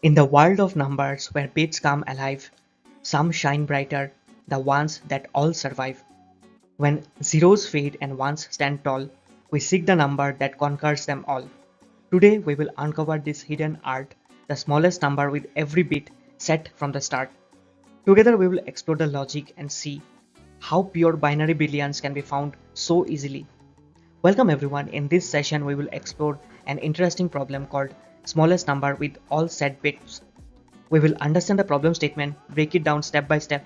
In the world of numbers where bits come alive, some shine brighter, the ones that all survive. When zeros fade and ones stand tall, we seek the number that conquers them all. Today we will uncover this hidden art, the smallest number with every bit set from the start. Together we will explore the logic and see how pure binary billions can be found so easily. Welcome everyone. In this session we will explore an interesting problem called smallest number with all set bits. We will understand the problem statement, break it down step by step,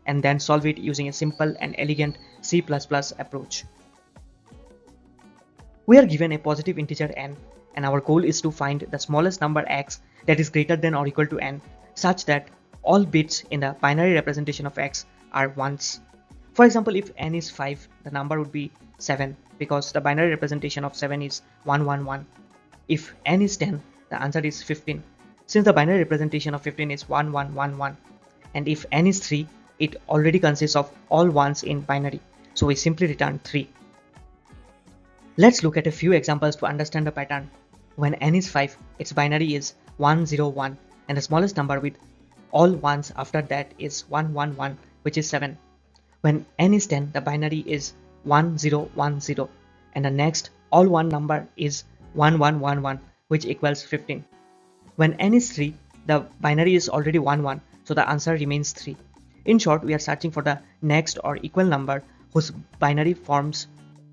and then solve it using a simple and elegant C++ approach. We are given a positive integer n, and our goal is to find the smallest number x that is greater than or equal to n, such that all bits in the binary representation of x are ones. For example, if n is 5, the number would be 7 because the binary representation of 7 is 111. If n is 10, the answer is 15 since the binary representation of 15 is 1111. And if n is 3, it already consists of all ones in binary, so we simply return 3. Let's look at a few examples to understand the pattern. When n is 5, its binary is 101 and the smallest number with all ones after that is 111, which is 7. When n is 10, the binary is 1010 and the next all one number is 1111, which equals 15. When n is 3, the binary is already 11, so the answer remains 3. In short, we are searching for the next or equal number whose binary forms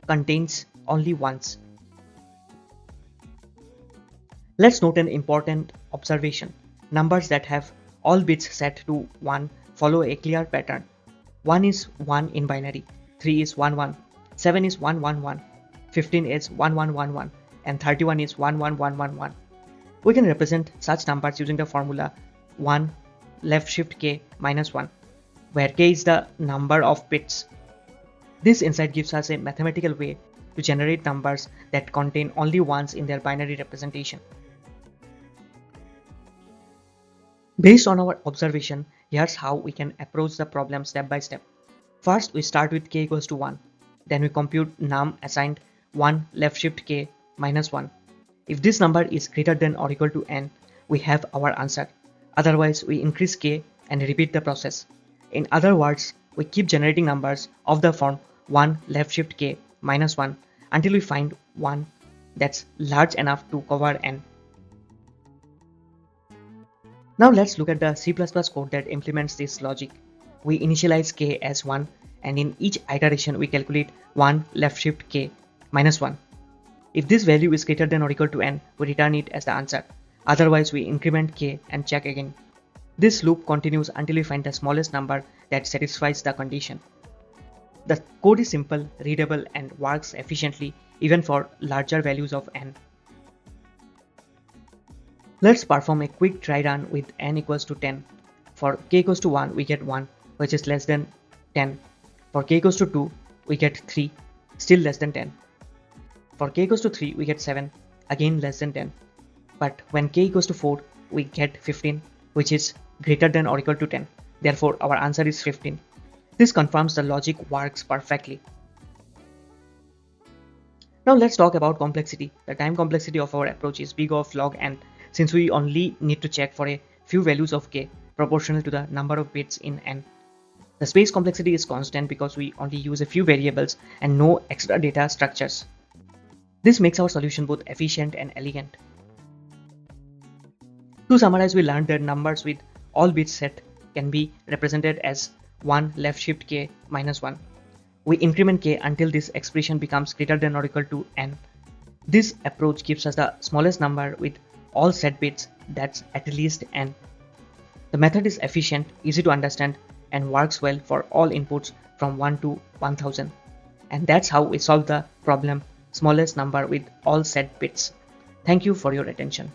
contains only ones. Let's note an important observation. Numbers that have all bits set to 1 follow a clear pattern. 1 is 1 in binary, 3 is 11, 7 is 111, 15 is 1111, and 31 is 11111. We can represent such numbers using the formula 1 left shift k minus 1, where k is the number of bits. This insight gives us a mathematical way to generate numbers that contain only ones in their binary representation. Based on our observation, here's how we can approach the problem step by step. First, we start with k equals to 1. Then we compute num assigned 1 left shift k minus 1. If this number is greater than or equal to n, we have our answer. Otherwise, we increase k and repeat the process. In other words, we keep generating numbers of the form 1 left shift k minus 1 until we find one that's large enough to cover n. Now let's look at the C++ code that implements this logic. We initialize k as 1 and in each iteration we calculate 1 left shift k minus 1. If this value is greater than or equal to n, we return it as the answer. Otherwise, we increment k and check again. This loop continues until we find the smallest number that satisfies the condition. The code is simple, readable, and works efficiently even for larger values of n. Let's perform a quick try run with n equals to 10. For k equals to 1, we get 1, which is less than 10. For k equals to 2, we get 3, still less than 10. For k equals to 3, we get 7, again less than 10. But when k equals to 4, we get 15, which is greater than or equal to 10. Therefore, our answer is 15. This confirms the logic works perfectly. Now let's talk about complexity. The time complexity of our approach is big of log n, since we only need to check for a few values of k proportional to the number of bits in n. The space complexity is constant because we only use a few variables and no extra data structures. This makes our solution both efficient and elegant. To summarize, we learned that numbers with all bits set can be represented as 1 left shift k minus 1. We increment k until this expression becomes greater than or equal to n. This approach gives us the smallest number with all set bits, that's at least n. The method is efficient, easy to understand, and works well for all inputs from 1 to 1000. And that's how we solve the problem smallest number with all set bits. Thank you for your attention.